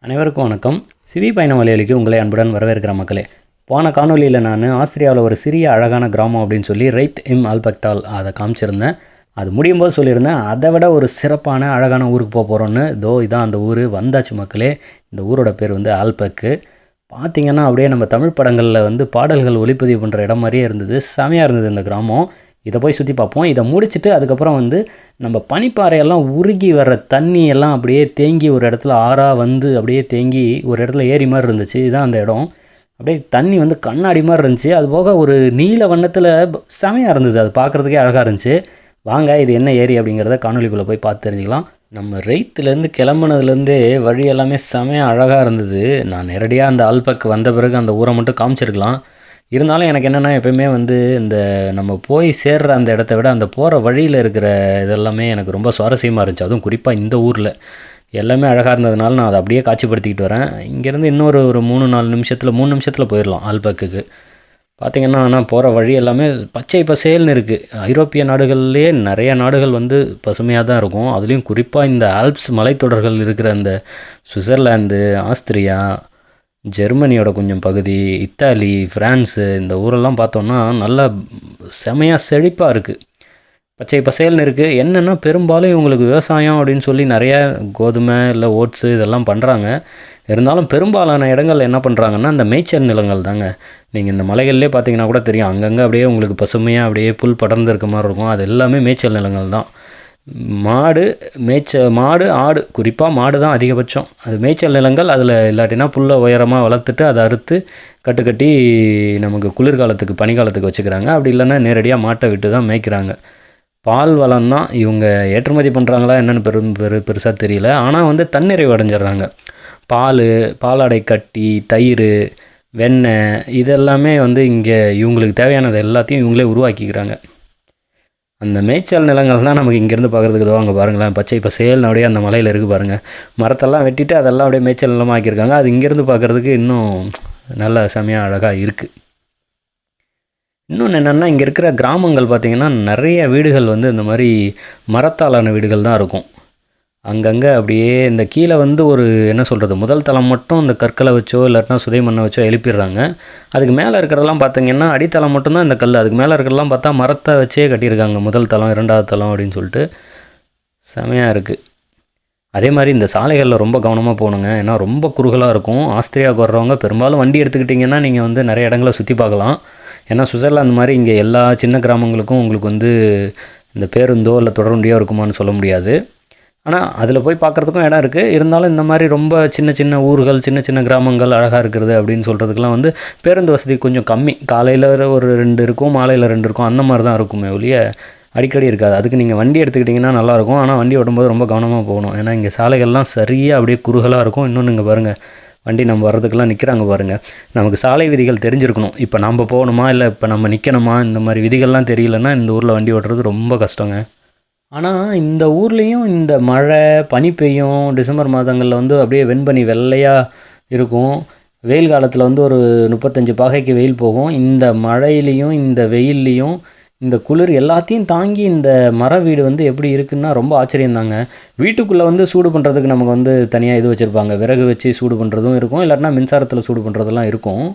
அனைவருக்கும் வணக்கம். சிவி பயண வலையொலிக்கு உங்களை அன்புடன் வரவேற்கிற மக்களே. போன காணொலியில் நான் ஆஸ்திரியாவில் ஒரு சிறிய அழகான கிராமம் அப்படின்னு சொல்லி ரைத் இம் ஆல்பெக்டால் அதை காமிச்சிருந்தேன். அது முடியும் போது சொல்லியிருந்தேன், அதை விட ஒரு சிறப்பான அழகான ஊருக்கு போகிறோன்னு. இதான் அந்த ஊர் வந்தாச்சு மக்களே. இந்த ஊரோட பேர் ஆல்பெக்கு. பார்த்திங்கன்னா அப்படியே நம்ம தமிழ் படங்களில் பாடல்கள் ஒளிப்பதிவு பண்ணுற இடம் மாதிரியே இருந்தது. செமையாக இருந்தது இந்த கிராமம். இதை போய் சுற்றி பார்ப்போம். இதை முடிச்சுட்டு அதுக்கப்புறம் நம்ம பனிப்பாறையெல்லாம் உருகி வர்ற தண்ணி எல்லாம் அப்படியே தேங்கி ஒரு இடத்துல ஆறாக அப்படியே தேங்கி ஒரு இடத்துல ஏரி மாதிரி இருந்துச்சு. இதுதான் அந்த இடம். அப்படியே தண்ணி கண்ணாடி மாதிரி இருந்துச்சு. அது போக ஒரு நீல வண்ணத்தில் செமையாக இருந்தது. அது பார்க்குறதுக்கே அழகாக இருந்துச்சு. வாங்க, இது என்ன ஏரி அப்படிங்கிறத காணொலிக்குள்ளே போய் பார்த்து தெரிஞ்சுக்கலாம். நம்ம ரைத்துலேருந்து கிளம்புனதுலேருந்தே வழி எல்லாமே செமையாக அழகாக இருந்தது. நான் நேரடியாக அந்த ஆல்பெக் வந்த பிறகு அந்த ஊரை மட்டும் காமிச்சிருக்கலாம். இருந்தாலும் எனக்கு என்னென்னா, எப்போயுமே இந்த நம்ம போய் சேர்ற அந்த இடத்த விட அந்த போகிற வழியில் இருக்கிற இதெல்லாமே எனக்கு ரொம்ப சுவாரஸ்யமாக இருந்துச்சு. அதுவும் குறிப்பாக இந்த ஊரில் எல்லாமே அழகாக இருந்ததுனால நான் அதை அப்படியே காட்சிப்படுத்திக்கிட்டு வரேன். இங்கேருந்து இன்னொரு 3 நிமிஷத்தில் போயிடலாம் ஆல்பெக்குக்கு. பார்த்திங்கன்னா, ஆனால் போகிற வழி எல்லாமே பச்சை பசேல்னு இருக்குது. ஐரோப்பிய நாடுகள்லேயே நிறைய நாடுகள் பசுமையாக தான் இருக்கும். அதுலேயும் குறிப்பாக இந்த ஆல்ப்ஸ் மலைத்தொடர்கள் இருக்கிற அந்த சுவிட்சர்லாந்து, ஆஸ்திரியா, ஜெர்மனியோட கொஞ்சம் பகுதி, இத்தாலி, ஃப்ரான்ஸு, இந்த ஊரெல்லாம் பார்த்தோன்னா நல்லா செமையாக செழிப்பாக இருக்குது. பச்சை பசேல்னு இருக்குது. என்னென்னா, பெரும்பாலும் இவங்களுக்கு விவசாயம் அப்படின்னு சொல்லி நிறையா கோதுமை இல்லை ஓட்ஸு இதெல்லாம் பண்ணுறாங்க. இருந்தாலும் பெரும்பாலான இடங்கள் என்ன பண்ணுறாங்கன்னா, இந்த மேய்ச்சல் நிலங்கள் தாங்க. நீங்கள் இந்த மலைகள்லேயே பார்த்தீங்கன்னா கூட தெரியும், அங்கங்கே அப்படியே உங்களுக்கு பசுமையாக அப்படியே புல் படர்ந்து இருக்க மாதிரி இருக்கும். அது எல்லாமே மேய்ச்சல் நிலங்கள் தான். மாடு, ஆடு, குறிப்பாக மாடு தான் அதிகபட்சம். அது மேய்ச்சல் நிலங்கள். அதில் இல்லாட்டினா புல்லை உயரமாக வளர்த்துட்டு அதை அறுத்து கட்டி நமக்கு குளிர்காலத்துக்கு பனிக்காலத்துக்கு வச்சுக்கிறாங்க. அப்படி இல்லைன்னா நேரடியாக மாட்டை விட்டு தான் மேய்க்கிறாங்க. பால் வளம் தான் இவங்க ஏற்றுமதி பண்ணுறாங்களா என்னென்னு பெருசாக தெரியல. ஆனால் தன்னிறைவு அடைஞ்சிட்றாங்க. பாலாடை கட்டி, தயிர், வெண்ணெய் இதெல்லாமே இங்கே இவங்களுக்கு தேவையானது எல்லாத்தையும் இவங்களே உருவாக்கிக்கிறாங்க. அந்த மேய்ச்சல் நிலங்கள் தான் நமக்கு இங்கேருந்து பார்க்குறதுக்கு அங்கே பாருங்களேன், பச்சை பசேல்னு அப்படியே அந்த மலையில் இருக்குது பாருங்கள். மரத்தெல்லாம் வெட்டிட்டு அதெல்லாம் அப்படியே மேய்ச்சல் நிலமாக ஆக்கியிருக்காங்க. அது இங்கேருந்து பார்க்குறதுக்கு இன்னும் நல்ல செமையாக அழகாக இருக்குது. இன்னொன்று என்னென்னா, இங்கே இருக்கிற கிராமங்கள் பார்த்திங்கன்னா நிறைய வீடுகள் இந்த மாதிரி மரத்தாலான வீடுகள் தான் இருக்கும். அங்கங்கே அப்படியே இந்த கீழே ஒரு என்ன சொல்கிறது, முதல் தளம் மட்டும் இந்த கற்களை வச்சோ இல்லாட்டினா சுதை மண்ணை வச்சோ எழுப்பிடுறாங்க. அதுக்கு மேலே இருக்கிறதெல்லாம் பார்த்திங்கன்னா அடித்தளம் மட்டும்தான் இந்த கல். அதுக்கு மேலே இருக்கிறதெல்லாம் பார்த்தா மரத்தை வச்சே கட்டியிருக்காங்க. முதல் தளம், 2வது தளம் அப்படின்னு சொல்லிட்டு செமையாக இருக்குது. அதே மாதிரி இந்த சாலைகளில் ரொம்ப கவனமாக போகணுங்க. ஏன்னா ரொம்ப குறுகலாக இருக்கும். ஆஸ்திரியாவுக்கு வர்றவங்க பெரும்பாலும் வண்டி எடுத்துக்கிட்டிங்கன்னா நீங்கள் நிறைய இடங்களை சுற்றி பார்க்கலாம். ஏன்னா சுவிட்சர்லாந்து மாதிரி இங்கே எல்லா சின்ன கிராமங்களுக்கும் உங்களுக்கு இந்த பேருந்தோ இல்லை தொடர்வண்டியோ இருக்குமான்னு சொல்ல முடியாது. ஆனால் அதில் போய் பார்க்குறதுக்கும் இடம் இருக்குது. இருந்தாலும் இந்த மாதிரி ரொம்ப சின்ன சின்ன ஊர்கள், சின்ன சின்ன கிராமங்கள் அழகாக இருக்கிறது அப்படின்னு சொல்கிறதுக்கெலாம் பேருந்து வசதி கொஞ்சம் கம்மி. காலையில் ஒரு 2 இருக்கும், மாலையில் 2 இருக்கும். அந்த மாதிரி தான் இருக்குமே ஒழிய அடிக்கடி இருக்காது. அதுக்கு நீங்கள் வண்டி எடுத்துக்கிட்டிங்கன்னா நல்லாயிருக்கும். ஆனால் வண்டி ஓட்டும்போது ரொம்ப கவனமாக போகணும். ஏன்னா இங்கே சாலைகள்லாம் சரியாக அப்படியே குறுகலாக இருக்கும். இன்னொன்று இங்கே பாருங்கள், வண்டி நம்ம வர்றதுக்கெல்லாம் நிற்கிறாங்க பாருங்கள். நமக்கு சாலை விதிகள் தெரிஞ்சிருக்கணும். இப்போ நம்ம போகணுமா இல்லை இப்போ நம்ம நிற்கணுமா, இந்த மாதிரி விதிகள்லாம் தெரியலன்னா இந்த ஊரில் வண்டி ஓட்டுறது ரொம்ப கஷ்டங்க. ஆனால் இந்த ஊர்லேயும் இந்த மழை, பனி பெய்யும். டிசம்பர் மாதங்களில் அப்படியே வெண்பனி வெள்ளையாக இருக்கும். வெயில் காலத்தில் ஒரு 35 பாகைக்கு வெயில் போகும். இந்த மழையிலையும் இந்த வெயில்லையும் இந்த குளிர் எல்லாத்தையும் தாங்கி இந்த மர வீடு எப்படி இருக்குன்னா ரொம்ப ஆச்சரியந்தாங்க. வீட்டுக்குள்ளே சூடு பண்ணுறதுக்கு நமக்கு தனியாக இது வச்சுருப்பாங்க. விறகு வச்சு சூடு பண்ணுறதும் இருக்கும், இல்லாட்டினா மின்சாரத்தில் சூடு பண்ணுறதெல்லாம் இருக்கும்.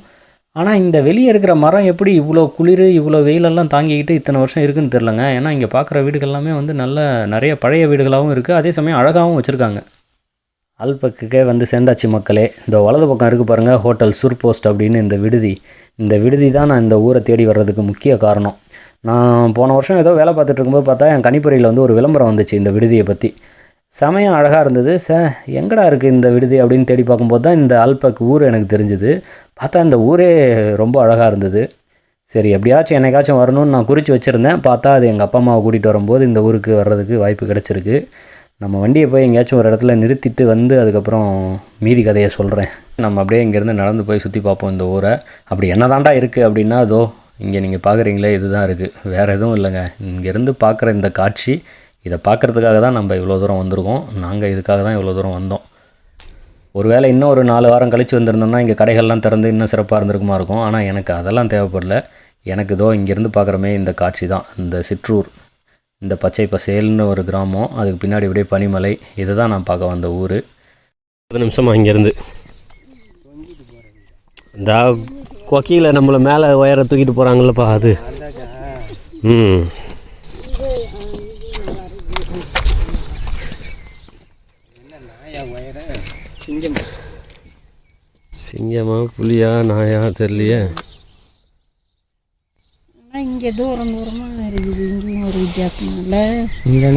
ஆனால் இந்த வெளியே இருக்கிற மரம் எப்படி இவ்வளோ குளிர், இவ்வளோ வெயிலெல்லாம் தாங்கிக்கிட்டு இத்தனை வருஷம் இருக்குதுன்னு தெரிலங்க. ஏன்னா இங்கே பார்க்குற வீடுகள் எல்லாமே நல்ல நிறைய பழைய வீடுகளாகவும் இருக்குது. அதே சமயம் அழகாகவும் வச்சுருக்காங்க. ஆல்பெக்குக்கே சேர்ந்தாச்சு மக்களே. இந்த வலது பக்கம் இருக்குது பாருங்கள், ஹோட்டல் சுர்போஸ்ட் அப்படின்னு இந்த விடுதி தான் நான் இந்த ஊரை தேடி வர்றதுக்கு முக்கிய காரணம். நான் போன வருஷம் ஏதோ வேலை பார்த்துட்டு இருக்கும்போது பார்த்தா என் கணிப்பொறியில் ஒரு விளம்பரம் வந்துச்சு இந்த விடுதியை பற்றி. செமையாக அழகாக இருந்தது. எங்கடா இருக்குது இந்த விடுதி அப்படின்னு தேடி பார்க்கும்போது தான் இந்த ஆல்பெக் ஊர் எனக்கு தெரிஞ்சுது. பார்த்தா இந்த ஊரே ரொம்ப அழகாக இருந்தது. சரி, எப்படியாச்சும் என்னைக்காச்சும் வரணும்னு நான் குறித்து வச்சுருந்தேன். பார்த்தா அது எங்கள் அப்பா அம்மாவை கூட்டிகிட்டு வரும்போது இந்த ஊருக்கு வர்றதுக்கு வாய்ப்பு கிடச்சிருக்கு. நம்ம வண்டியை போய் எங்கேயாச்சும் ஒரு இடத்துல நிறுத்திட்டு அதுக்கப்புறம் மீதி கதையை சொல்கிறேன். நம்ம அப்படியே இங்கேருந்து நடந்து போய் சுற்றி பார்ப்போம் இந்த ஊரை. அப்படி என்ன தாண்டா இருக்குது அப்படின்னா, அதோ இங்கே நீங்கள் பார்க்குறீங்களே இதுதான் இருக்குது, வேறு எதுவும் இல்லைங்க. இங்கேருந்து பார்க்குற இந்த காட்சி, இதை பார்க்குறதுக்காக தான் நம்ம இவ்வளோ தூரம் வந்திருக்கோம். நாங்கள் இதுக்காக தான் இவ்வளோ தூரம் வந்தோம். ஒருவேளை இன்னும் ஒரு 4 வாரம் கழித்து வந்திருந்தோம்னா இங்கே கடைகள்லாம் திறந்து இன்னும் சிறப்பாக இருந்திருக்குமா இருக்கும். ஆனால் எனக்கு அதெல்லாம் தேவைப்படல. எனக்கு இங்கேருந்து பார்க்குறமே இந்த காட்சி தான், இந்த சிற்றூர், இந்த பச்சை பசேல்னு ஒரு கிராமம், அதுக்கு பின்னாடி இப்படியே பனிமலை, இதை தான் நான் பார்க்க வந்த ஊர். 10 நிமிஷமாக இங்கேருந்து இந்த கொக்கியில் நம்மளை மேலே உயர தூக்கிட்டு போகிறாங்களப்பா அது. சிங்கமா புலியா நாயா தெரியலையே. இங்கே தூரமாக இருக்குது. இங்கேயும் ஒரு வித்தியாசம் இல்லை. இங்கே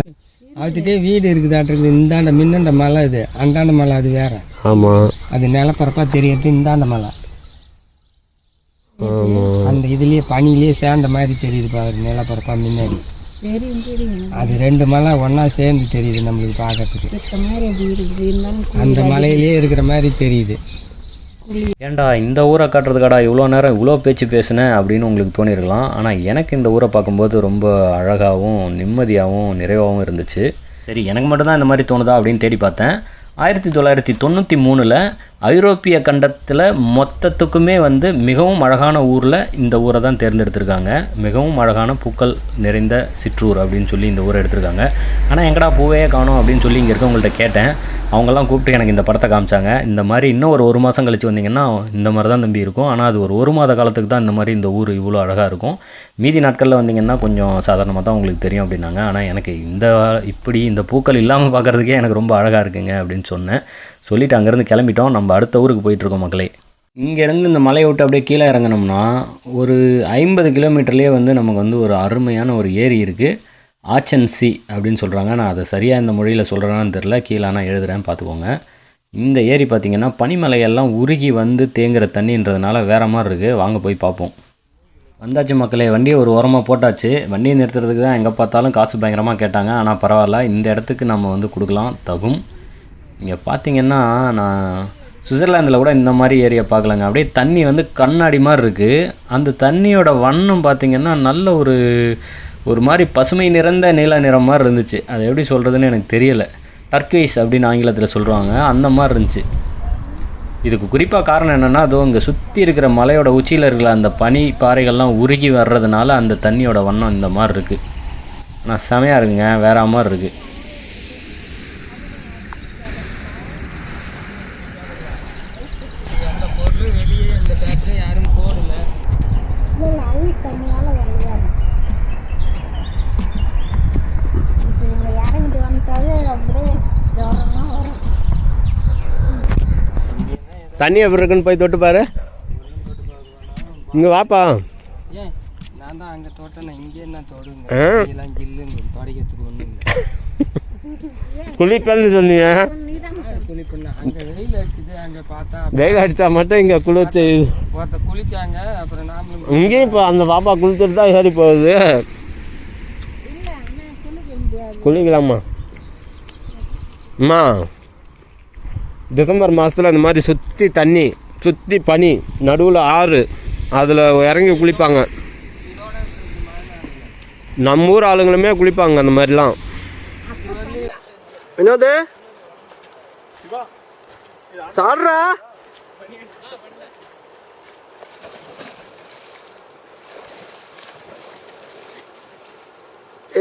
அதுக்கிட்டே வீடு இருக்குதாட்டுருக்குது. இந்தாண்ட மின்னண்ட மலை இது, அந்தாண்ட மலை அது வேற. ஆமாம், அது நிலப்பரப்பாக தெரியுது. இந்தாண்ட மலை அந்த இதுலேயே பனிலேயே சேர்ந்த மாதிரி தெரியுது பாரு, நிலப்பரப்பா முன்னாடி. அது 2 மலை ஒன்றா சேர்ந்து தெரியுது நம்மளுக்கு பார்க்கறதுக்கு. அந்த மலையிலே இருக்கிற மாதிரி தெரியுது. ஏன்டா இந்த ஊரை காட்டுறதுக்காடா இவ்வளோ நேரம் இவ்வளோ பேச்சு பேசுனேன் அப்படின்னு உங்களுக்கு தோணிருக்கலாம். ஆனால் எனக்கு இந்த ஊரை பார்க்கும்போது ரொம்ப அழகாகவும் நிம்மதியாகவும் நிறைவாகவும் இருந்துச்சு. சரி, எனக்கு மட்டும்தான் இந்த மாதிரி தோணுதா அப்படின்னு தேடி பார்த்தேன். 1993 ஐரோப்பிய கண்டத்தில் மொத்தத்துக்குமே வந்து மிகவும் அழகான ஊரில் இந்த ஊரை தான் தேர்ந்தெடுத்திருக்காங்க. மிகவும் அழகான பூக்கள் நிறைந்த சிற்றூர் அப்படின்னு சொல்லி இந்த ஊரை எடுத்திருக்காங்க. ஆனால் எங்கடா பூவே காணோம் அப்படின்னு சொல்லி இங்கே இருக்கவங்கள்ட்ட கேட்டேன். அவங்கெல்லாம் கூப்பிட்டு எனக்கு இந்த படத்தை காமிச்சாங்க. இந்த மாதிரி இன்னும் ஒரு மாதம் கழித்து வந்தீங்கன்னா இந்த மாதிரி தான் தம்பி இருக்கும். ஆனால் அது ஒரு மாத காலத்துக்கு தான் இந்த மாதிரி இந்த ஊர் இவ்வளோ அழகாக இருக்கும். மீதி நாட்களில் வந்தீங்கன்னா கொஞ்சம் சாதாரணமாக தான் உங்களுக்கு தெரியும் அப்படின்னாங்க. ஆனால் எனக்கு இப்படி இந்த பூக்கள் இல்லாமல் பார்க்குறதுக்கே எனக்கு ரொம்ப அழகாக இருக்குங்க அப்படின்னு சொன்னேன். சொல்லிவிட்டு அங்கேருந்து கிளம்பிட்டோம். நம்ம அடுத்த ஊருக்கு போயிட்டுருக்கோம் மக்களே. இங்கேருந்து இந்த மலையை விட்டு அப்படியே கீழே இறங்கினோம்னா ஒரு 50 கிலோமீட்டர்லேயே வந்து நமக்கு வந்து ஒரு அருமையான ஒரு ஏரி இருக்குது. ஆச்சன்சி அப்படின்னு சொல்கிறாங்க. நான் அதை சரியாக இந்த மொழியில் சொல்கிறேன்னு தெரில. கீழே நான் எழுதுகிறேன் பார்த்துக்கோங்க. இந்த ஏரி பார்த்திங்கன்னா பனிமலையெல்லாம் உருகி வந்து தேங்குகிற தண்ணின்றதுனால வேறு மாதிரி இருக்குது. வாங்க போய் பார்ப்போம். வந்தாச்சு மக்களே, வண்டியை ஒரு ஓரமாக போட்டாச்சு. வண்டியை நிறுத்துறதுக்கு தான் எங்கே பார்த்தாலும் காசு பயங்கரமாக கேட்டாங்க. ஆனால் பரவாயில்ல, இந்த இடத்துக்கு நம்ம வந்து கொடுக்கலாம் தகும். இங்கே பார்த்திங்கன்னா நான் சுவிட்சர்லாந்தில் கூட இந்த மாதிரி ஏரியா பார்க்கலங்க. அப்படியே தண்ணி வந்து கண்ணாடி மாதிரி இருக்குது. அந்த தண்ணியோட வண்ணம் பார்த்திங்கன்னா நல்ல ஒரு மாதிரி பசுமை நிறைந்த நீல நிறம் மாதிரி இருந்துச்சு. அது எப்படி சொல்கிறதுன்னு எனக்கு தெரியலை. டர்க்வைஸ் அப்படின்னு ஆங்கிலத்தில் சொல்லுவாங்க. அந்த மாதிரி இருந்துச்சு. இதுக்கு குறிப்பாக காரணம் என்னென்னா, அதோ இங்கே சுற்றி இருக்கிற மலையோட உச்சியில் இருக்கிற அந்த பனி பாறைகள்லாம் உருகி வர்றதுனால அந்த தண்ணியோட வண்ணம் இந்த மாதிரி இருக்குது. ஆனால் செமையாக இருக்குங்க, வேற மாதிரி இருக்குது. தண்ணி எப்படி இருக்குன்னு போய் தொட்டு பாரு. இங்கே வாப்பா. ஏன் நான் தான் அங்கே தோட்டேன், இங்கே என்ன தொடுங்க ஜில்லுன்னு தொடக்கிறதுக்கு ஒன்றும் இல்லை. குளிப்பேன்னு சொன்னீங்க. குளிப்புண்ணா அங்கே வெயில் அடிச்சுது. அங்கே பார்த்தா வெயில் அடித்தா மட்டும் இங்கே குளிச்சு ஒருத்த குளிச்சாங்க. அப்புறம் நாமளும் இங்கேயும் இப்போ அந்த பாப்பா குளிச்சுட்டு தான் ஏறி போகுது. குளிக்கலாமா அம்மா? டிசம்பர் மாதத்தில் இந்த மாதிரி சுற்றி தண்ணி, சுற்றி பனி, நடுவில் ஆறு, அதில் இறங்கி குளிப்பாங்க. நம்ம ஊர் ஆளுங்களுமே குளிப்பாங்க அந்த மாதிரிலாம். என்னது சாடுறா?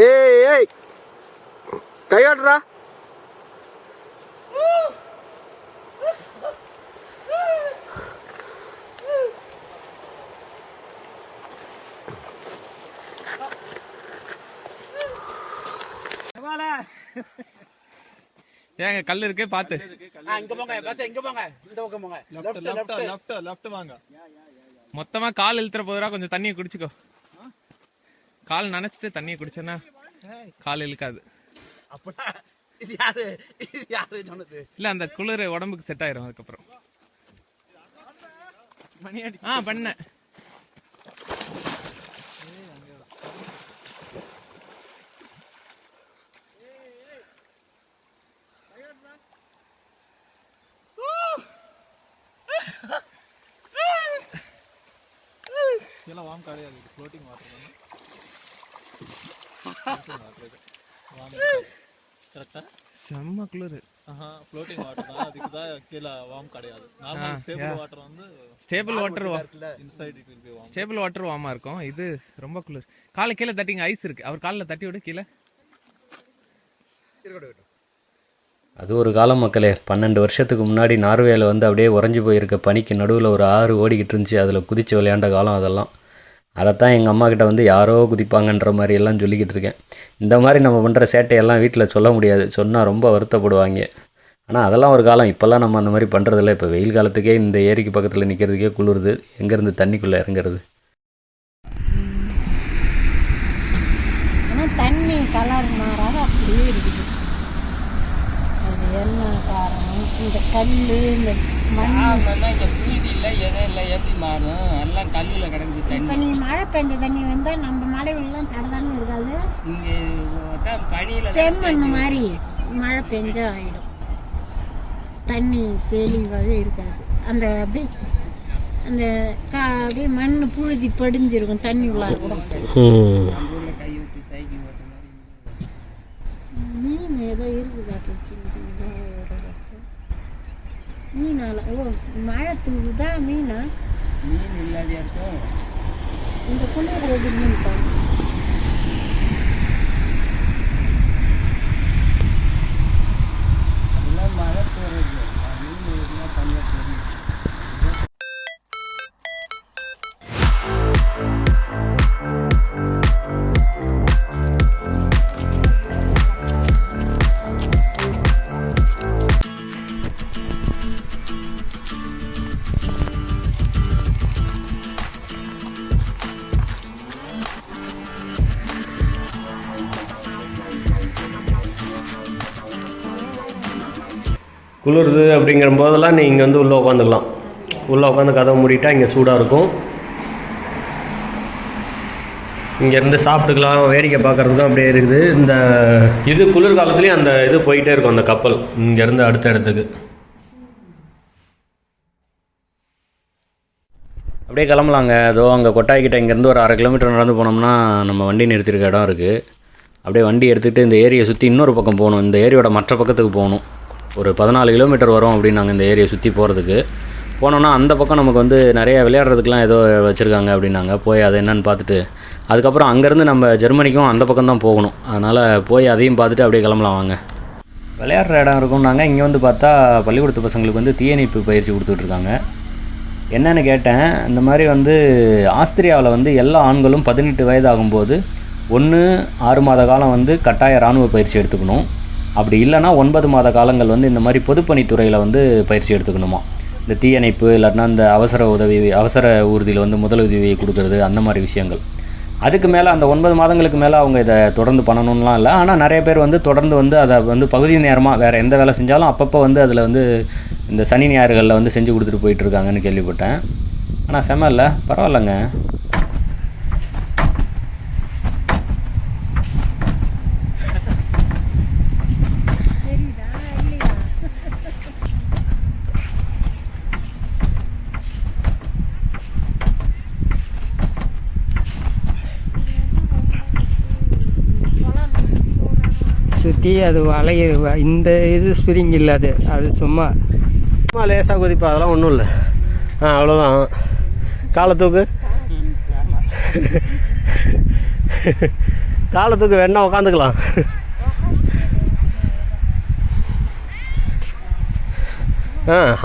ஏய் கையாடுறா. ஏங்க கல் இருக்கு பாத்து. இங்க போங்க பஸ், இங்க போங்க, இந்த பக்கம் போங்க. லெஃப்ட் வாங்க. மொத்தமா கால் இழுத்துற போதுரா, கொஞ்சம் தண்ணியை குடிச்சுக்கோ. கால் நனைச்சிட்டு தண்ணியை குடிச்சேன்னா கால் இழுக்காது. அப்பனா இது யாரு சொன்னது? இல்ல, அந்த குளிர் உடம்புக்கு செட் ஆயிரும் அதுக்கப்புறம். பண்ண இதெல்லாம் வார்ம் கிடையாது, இது ஃப்ளோட்டிங் வாட்டர் தான். கரெக்டா? செம்ம குளிர். ஃப்ளோட்டிங் வாட்டர் தான், அதுக்கு தான் கீழே வார்ம் கிடையாது. நார்மல் ஸ்டேபிள் வாட்டர் வந்து stable water inside it will be warm. Stable water வார்மா இருக்கும். இது ரொம்ப குளிர். காலை கீழே தட்டிங்க, ஐஸ் இருக்கு. அவர் காலில் தட்டி விடு கீழே. அது ஒரு காலம் மக்களே. 12 வருஷத்துக்கு முன்னாடி நார்வேயில் வந்து அப்படியே உறைஞ்சி போயிருக்க பனிக்கு நடுவில் ஒரு ஆறு ஓடிக்கிட்டு இருந்துச்சு. அதில் குதித்து விளையாண்ட காலம் அதெல்லாம். அதைத்தான் எங்கள் அம்மா கிட்ட வந்து யாரோ குதிப்பாங்கன்ற மாதிரி எல்லாம் சொல்லிக்கிட்டு இருக்கேன். இந்த மாதிரி நம்ம பண்ணுற சேட்டையெல்லாம் வீட்டில் சொல்ல முடியாது, சொன்னால் ரொம்ப வருத்தப்படுவாங்க. ஆனால் அதெல்லாம் ஒரு காலம். இப்போல்லாம் நம்ம அந்த மாதிரி பண்ணுறதில்ல. இப்போ வெயில் காலத்துக்கே இந்த ஏரிக்கு பக்கத்தில் நிற்கிறதுக்கே குளிருது, எங்கேருந்து தண்ணிக்குள்ளே இறங்குறது. ஆனால் தண்ணி கலர் மாறாத அப்படியே இருக்குது. அது என்ன காரணம்? இந்த கல், இந்த மண். இந்த புழுதியில் எதுவும் இல்லை, எப்படி மாறும்? எல்லாம் கல்லில் கிடக்குது இப்போ தண்ணி. நீ மழை பெஞ்ச தண்ணி வந்தால் நம்ம மலைவெல்லாம் தடதானே இருக்காது, இங்கே தான் பனியில் செம்மண் மாதிரி மழை பெஞ்சா ஆகிடும். தண்ணி தெளிவாகவே இருக்காது. அந்த அப்படியே அந்த அப்படியே மண் புழுதி படிஞ்சிருக்கும் தண்ணி உள்ளார கூட. கை விட்டு சைக்கிள் ஓட்ட மாதிரி மீன் ஏதோ இருக்குதாட்டு சின்ன சின்னதாக மீனால. ஓ, மழை தூவுதான் மீனா? மீன் இல்லாதையா இருக்கும். இந்த குளிர் எது மீன் தான். அதெல்லாம் மழை போகிறது. மீன் இருந்தால் தனியாக தெரியும். குளிருது அப்படிங்கிற போதெல்லாம் நீங்கள் வந்து உள்ளே உட்காந்துக்கலாம். உள்ளே உட்காந்து கதவை மூடிட்டா இங்கே சூடாக இருக்கும். இங்கேருந்து சாப்பிட்டுக்கலாம், வேடிக்கை பார்க்குறதுக்கும் அப்படியே இருக்குது. இந்த இது குளிர்காலத்துலேயும் அந்த இது போயிட்டே இருக்கும், அந்த கப்பல் இங்கேருந்து அடுத்த இடத்துக்கு. அப்படியே கிளம்பலாங்க. அதோ அங்கே கொட்டாய்கிட்ட இங்கேருந்து ஒரு 1/2 கிலோமீட்டர் நடந்து போனோம்னா நம்ம வண்டி நிறுத்திருக்க இடம் இருக்குது. அப்படியே வண்டி எடுத்துகிட்டு இந்த ஏரியை சுற்றி இன்னொரு பக்கம் போகணும். இந்த ஏரியோட மற்ற பக்கத்துக்கு போகணும். ஒரு 14 கிலோமீட்டர் வரும் அப்படின்னு நாங்கள் இந்த ஏரியை சுற்றி போகிறதுக்கு. போனோன்னா அந்த பக்கம் நமக்கு வந்து நிறைய விளையாடுறதுக்கெலாம் ஏதோ வச்சுருக்காங்க அப்படின்னாங்க. போய் அதை என்னென்னு பார்த்துட்டு அதுக்கப்புறம் அங்கேருந்து நம்ம ஜெர்மனிக்கும் அந்த பக்கம் தான் போகணும். அதனால் போய் அதையும் பார்த்துட்டு அப்படியே கிளம்பலாம் வாங்க. விளையாடுற இடம் இருக்கும்னாங்க. இங்கே வந்து பார்த்தா பள்ளிக்கூடத்து பசங்களுக்கு வந்து தீயணைப்பு பயிற்சி கொடுத்துட்ருக்காங்க. என்னென்னு கேட்டேன். இந்த மாதிரி வந்து ஆஸ்திரியாவில் வந்து எல்லா ஆண்களும் 18 வயது ஆகும்போது 6 மாத காலம் வந்து கட்டாய இராணுவ பயிற்சி எடுத்துக்கணும். அப்படி இல்லைனா 9 மாத காலங்கள் வந்து இந்த மாதிரி பொதுப்பணித்துறையில் வந்து பயிற்சி எடுத்துக்கணுமா. இந்த தீயணைப்பு இல்லாட்டினா இந்த அவசர ஊர்தியில் வந்து முதலுதவி கொடுக்கறது, அந்த மாதிரி விஷயங்கள். அதுக்கு மேலே அந்த 9 மாதங்களுக்கு மேலே அவங்க இதை தொடர்ந்து பண்ணணும்லாம் இல்லை. ஆனால் நிறைய பேர் வந்து தொடர்ந்து வந்து அதை வந்து பகுதி நேரமாக வேறு எந்த வேலை செஞ்சாலும் அப்பப்போ வந்து அதில் வந்து இந்த சனி ஞாயிறுகளில் வந்து செஞ்சு கொடுத்துட்டு போயிட்டுருக்காங்கன்னு கேள்விப்பட்டேன். ஆனால் செம இல்லை, பரவாயில்லைங்க. சுற்றி அது வளைய இந்த இது ஸ்ப்ரிங் இல்லை, அது சும்மா லேசாக குதிப்பா, அதெல்லாம் ஒன்றும் இல்லை. அவ்வளோதான். காலத்துக்கு காலத்துக்கு வேணா உட்காந்துக்கலாம்.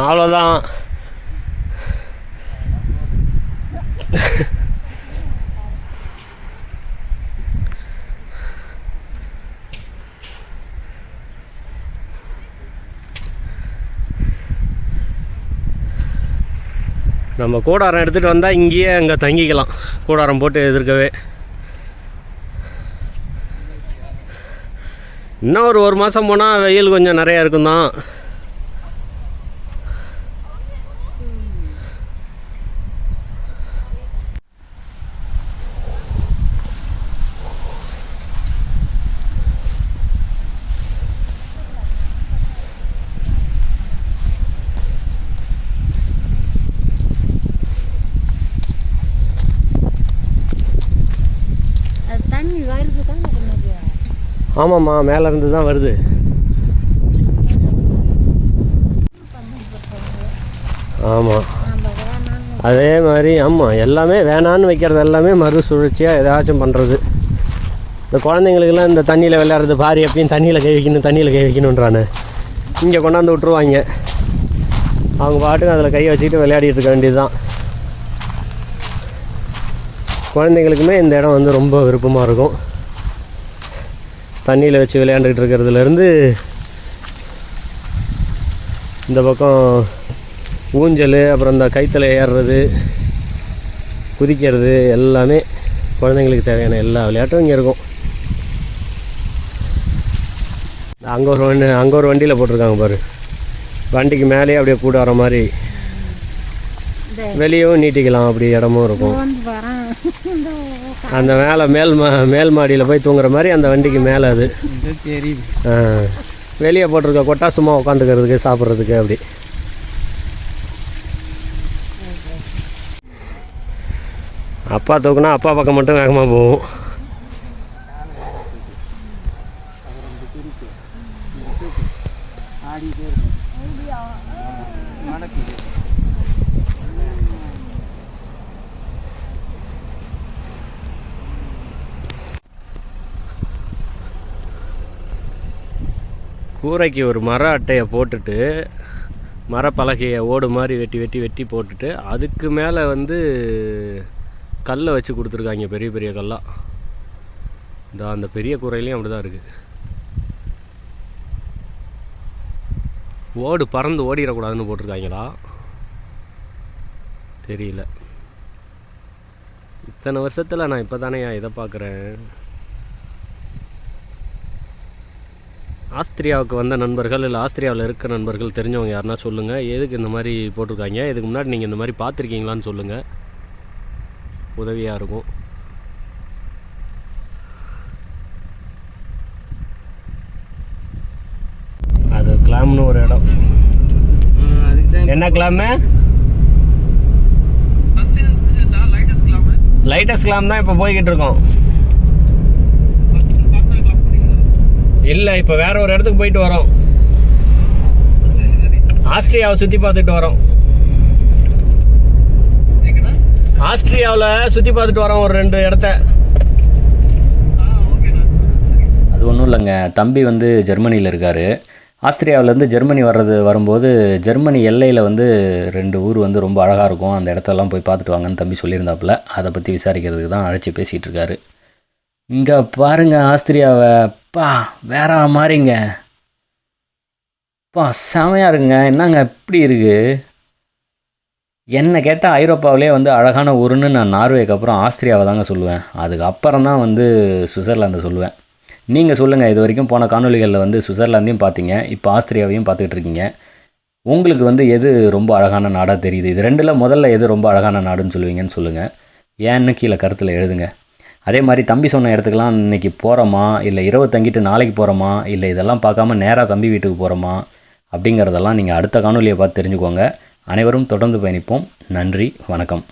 அவ்வளோதான். நம்ம கூடாரம் எடுத்துகிட்டு வந்தால் இங்கேயே அங்கே தங்கிக்கலாம். கூடாரம் போட்டு எதிர்க்கவே. இன்னும் ஒரு மாதம் போனால் வெயில் கொஞ்சம் நிறையா இருக்கும் தான். ஆமாம்மா, மேலேருந்து தான் வருது. ஆமாம், அதே மாதிரி. ஆமாம், எல்லாமே வேணான்னு வைக்கிறது எல்லாமே மறுசுழற்சியாக ஏதாச்சும் பண்ணுறது. இந்த குழந்தைங்களுக்கெல்லாம் இந்த தண்ணியில் விளையாடுறது பாரு, எப்பயும் தண்ணியில் கை வைக்கணுன்றானே. இங்கே கொண்டாந்து விட்ருவாங்க. அவங்க பாட்டுக்கு அதில் கையை வச்சுக்கிட்டு விளையாடிட்டு இருக்க வேண்டியது தான். குழந்தைங்களுக்குமே இந்த இடம் வந்து ரொம்ப விருப்பமாக இருக்கும். தண்ணியில் வச்சு விளையாண்டுக்கிட்டு இருக்கிறதுலேருந்து இந்த பக்கம் ஊஞ்சல், அப்புறம் இந்த கைத்தில் ஏறுறது, குதிக்கிறது, எல்லாமே குழந்தைங்களுக்கு தேவையான எல்லா விளையாட்டும் இங்கே இருக்கும். அங்கே ஒரு வண்டியில் போட்டிருக்காங்க பாரு, வண்டிக்கு மேலேயே அப்படியே கூட வர மாதிரி வெளியவும் நீட்டிக்கலாம், அப்படி இடமும் இருக்கும். அந்த மேலே மேல் மாடியில் போய் தூங்குற மாதிரி அந்த வண்டிக்கு மேலே அது தெரியுது. வெளியே போட்டிருக்க கொட்டா சும்மா உட்காந்துக்கிறதுக்கு சாப்பிட்றதுக்கு. அப்படி அப்பா தூக்குனா அப்பா பக்கம் மட்டும் வேகமாக போகும். கூரைக்கு ஒரு மர அட்டையை போட்டுட்டு, மரப்பலகையை ஓடு மாதிரி வெட்டி போட்டுட்டு, அதுக்கு மேலே வந்து கல்லை வச்சு கொடுத்துருக்காங்க, பெரிய பெரிய கல்லாக. இந்த அந்த பெரிய கூரையிலையும் அப்படி தான் இருக்குது. ஓடு பறந்து ஓடிடக்கூடாதுன்னு போட்டிருக்காங்களா தெரியல. இத்தனை வருஷத்தில் நான் இப்போ தானே இதை பார்க்குறேன். ஆஸ்திரியாவுக்கு வந்த நண்பர்கள் இல்லை ஆஸ்திரியாவில் இருக்க நண்பர்கள் தெரிஞ்சவங்க யாருன்னா சொல்லுங்கள், எதுக்கு இந்த மாதிரி போட்டிருக்காங்க, இதுக்கு முன்னாடி நீங்கள் இந்த மாதிரி பார்த்துருக்கீங்களான்னு சொல்லுங்கள், உதவியாக இருக்கும். அது கிளாம்னு ஒரு இடம். என்ன கிளாமு? லைட்டஸ்ட் கிளாம் தான் இப்போ போய்கிட்டு இருக்கோம். இல்லை, இப்போ வேற ஒரு இடத்துக்கு போயிட்டு வரோம். ஆஸ்திரியாவை சுற்றி பார்த்துட்டு வரோம். ஆஸ்திரியாவில் சுற்றி பார்த்துட்டு வரோம் ஒரு 2 இடத்த. அது ஒன்றும் இல்லைங்க, தம்பி வந்து ஜெர்மனியில் இருக்கார். ஆஸ்திரியாவிலேருந்து ஜெர்மனி வரும்போது ஜெர்மனி எல்லையில் வந்து 2 ஊர் வந்து ரொம்ப அழகாக இருக்கும், அந்த இடத்தெல்லாம் போய் பார்த்துட்டு வாங்கன்னு தம்பி சொல்லியிருந்தாப்புல. அதை பற்றி விசாரிக்கிறதுக்கு தான் அழைச்சி பேசிகிட்டு இருக்காரு. இங்கே பாருங்க ஆஸ்திரியாவை, பா வேற மாதிரிங்க, பா செமையாக இருக்குங்க. என்னங்க இப்படி இருக்குது? என்னை கேட்டால் ஐரோப்பாவிலே வந்து அழகான ஊருன்னு நான் நார்வேக்கு அப்புறம் ஆஸ்திரியாவை தாங்க சொல்லுவேன். அதுக்கப்புறம் தான் வந்து சுவிட்சர்லாந்தை சொல்லுவேன். நீங்கள் சொல்லுங்கள், இது வரைக்கும் போன காணொலிகளில் வந்து சுவிட்சர்லாந்தையும் பார்த்தீங்க, இப்போ ஆஸ்திரியாவையும் பார்த்துக்கிட்டு இருக்கீங்க. உங்களுக்கு வந்து எது ரொம்ப அழகான நாடாக தெரியுது? இது 2ல் முதல்ல எது ரொம்ப அழகான நாடுன்னு சொல்லுவீங்கன்னு சொல்லுங்கள், ஏன்னு கீழே கருத்தில் எழுதுங்க. அதே மாதிரி தம்பி சொன்ன இடத்துக்கெலாம் இன்றைக்கி போகிறோமா, இல்லை இரவு தங்கிட்டு நாளைக்கு போகிறோமா, இல்லை இதெல்லாம் பார்க்காம நேராக தம்பி வீட்டுக்கு போகிறோமா அப்படிங்கிறதெல்லாம் நீங்கள் அடுத்த காணொலியை பார்த்து தெரிஞ்சுக்கோங்க. அனைவரும் தொடர்ந்து பயணிப்போம். நன்றி, வணக்கம்.